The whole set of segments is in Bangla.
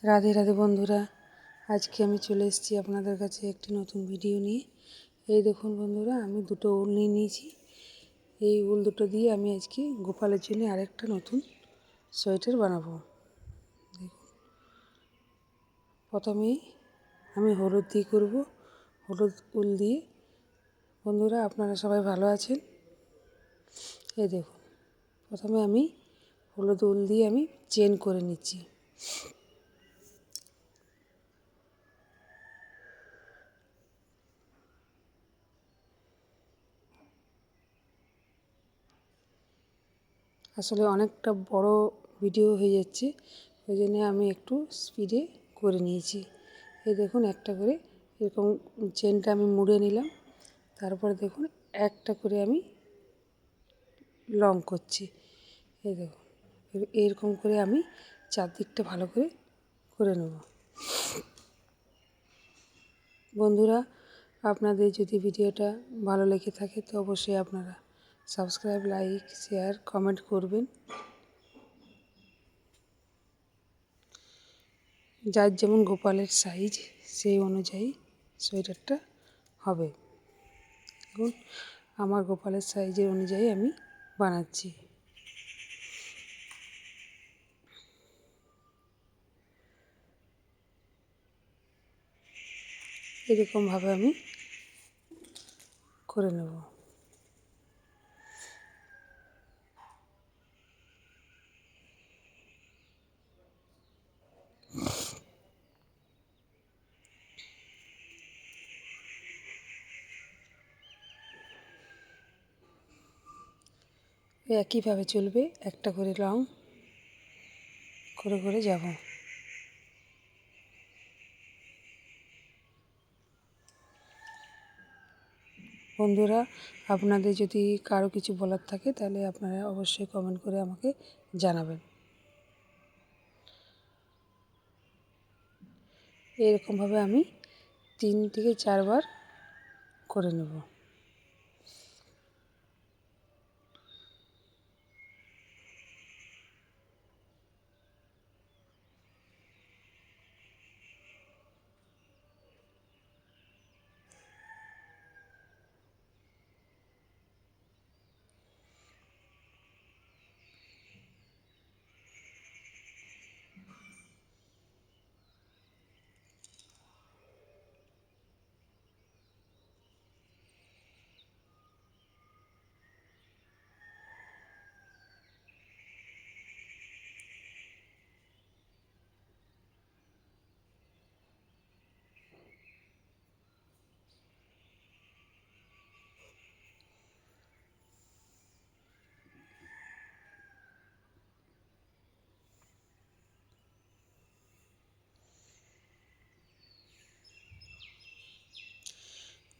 রাধে রাধে বন্ধুরা, আজকে আমি চলে এসেছি আপনাদের কাছে একটি নতুন ভিডিও নিয়ে। এই দেখুন বন্ধুরা, আমি দুটো উল নিয়ে নিয়েছি। এই উল দুটো দিয়ে আমি আজকে গোপালের জন্য আরেকটা নতুন সোয়েটার বানাবো। দেখুন, প্রথমেই আমি হলুদ দিয়ে করব। হলুদ উল দিয়ে। বন্ধুরা, আপনারা সবাই ভালো আছেন? এই দেখুন, প্রথমে আমি হলুদ উল দিয়ে আমি চেন করে নিচ্ছি। আসলে অনেকটা বড় ভিডিও হয়ে যাচ্ছে, ওই জন্য আমি একটু স্পিডে করে নিয়েছি। এই দেখুন, একটা করে এরকম চেনটা আমি মুড়ে নিলাম। তারপরে দেখুন, একটা করে আমি লং করছি। এই দেখুন, এরকম করে আমি চারদিকটা ভালো করে করে নেব। বন্ধুরা, আপনাদের যদি ভিডিওটা ভালো লেগে থাকে তো অবশ্যই আপনারা সাবস্ক্রাইব, লাইক, শেয়ার, কমেন্ট করবেন। যার যেমন গোপালের সাইজ সেই অনুযায়ী সোয়েটারটা হবে। দেখুন, আমার গোপালের সাইজের অনুযায়ী আমি বানাচ্ছি। এরকমভাবে আমি করে নেব। একইভাবে চলবে, একটা করে লং করে করে যাব। বন্ধুরা, আপনাদের যদি কারো কিছু বলার থাকে তাহলে আপনারা অবশ্যই কমেন্ট করে আমাকে জানাবেন। এরকমভাবে আমি 3 থেকে 4 বার করে নেব।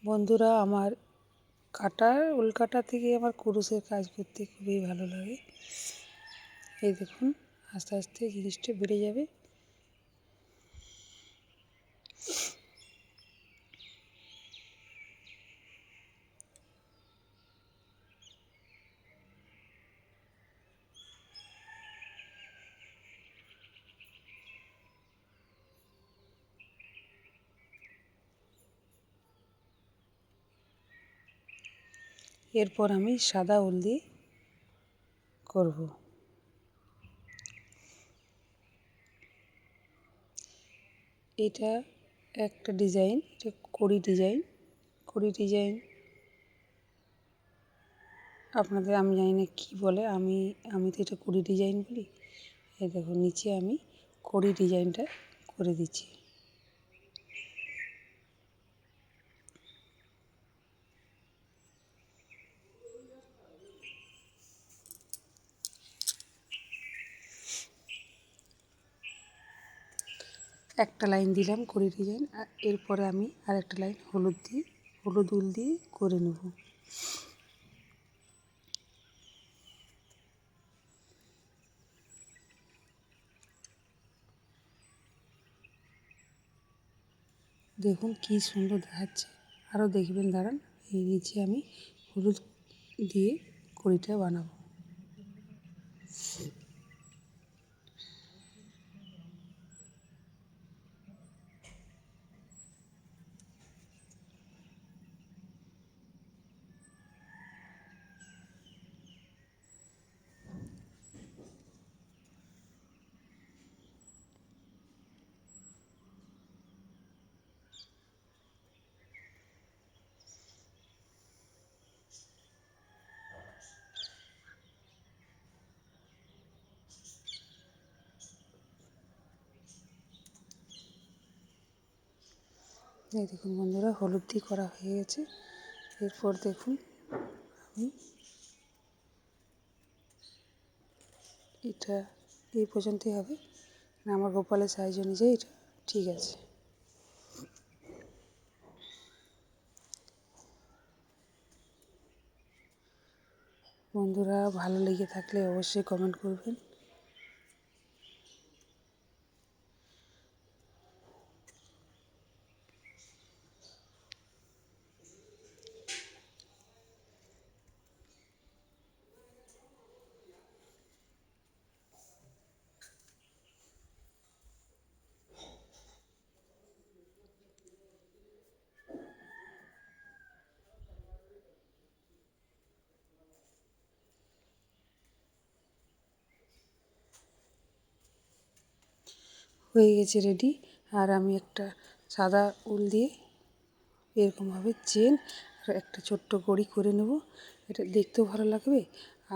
বন্ধুরা, আমার উল কাটা থেকে আমার কুরুশের কাজ করতে খুবই ভালো লাগে। এই দেখুন, আস্তে আস্তে জিনিসটা বেড়ে যাবে। এরপর আমি সাদা উল দিয়ে করব। এটা একটা ডিজাইন, এটা কড়ি ডিজাইন আপনাদের আমি জানি না কী বলে, আমি তো এটা কড়ি ডিজাইন বলি। এই দেখো, নিচে আমি কড়ি ডিজাইনটা করে দিচ্ছি। একটা লাইন দিলাম কড়ি ডিজাইন, আর এরপরে আমি আরেকটা লাইন হলুদ উল দিয়ে করে নেব। দেখুন কি সুন্দর দেখাচ্ছে। আরও দেখবেন, দাঁড়ান, এই নিচে আমি হলুদ দিয়ে কড়িটা বানাবো। এই দেখুন বন্ধুরা, হলুদ দিয়ে করা হয়ে গেছে। এরপর দেখুন আমি এটা এই পর্যন্তই হবে, আমার গোপালের সাইজ অনুযায়ী এটা ঠিক আছে। বন্ধুরা, ভালো লেগে থাকলে অবশ্যই কমেন্ট করবেন। হয়ে গেছে রেডি। আর আমি একটা সাদা উল দিয়ে এরকমভাবে চেন আর একটা ছোট্ট ঘড়ি করে নেব। এটা দেখতেও ভালো লাগবে,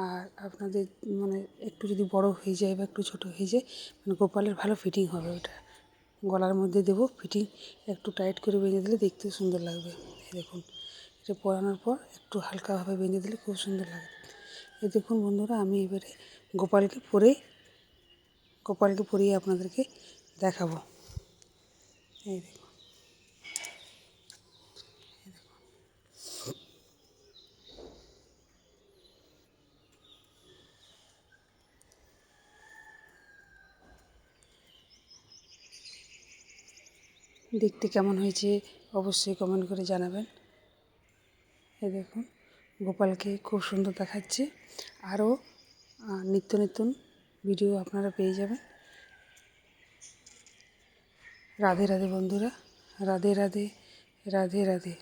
আর আপনাদের মানে একটু যদি বড় হয়ে যায় বা একটু ছোট হয়ে যায়, মানে গোপালের ভালো ফিটিং হবে। ওটা গলার মধ্যে দেবো, ফিটিং একটু টাইট করে বেঁধে দিলে দেখতেও সুন্দর লাগবে। এই দেখুন, এটা পরানোর পর একটু হালকাভাবে বেঁধে দিলে খুব সুন্দর লাগে। এই দেখুন বন্ধুরা, আমি এবারে গোপালকে পরিয়ে আপনাদেরকে দেখাবো। এই দেখুন, দেখতে কেমন হয়েছে অবশ্যই কমেন্ট করে জানাবেন। এই দেখুন, গোপালকে খুব সুন্দর দেখাচ্ছে। আরও নিত্য নতুন ভিডিও আপনারা পেয়ে যাবেন। রাধে রাধে বন্ধুরা, রাধে রাধে, রাধে রাধে।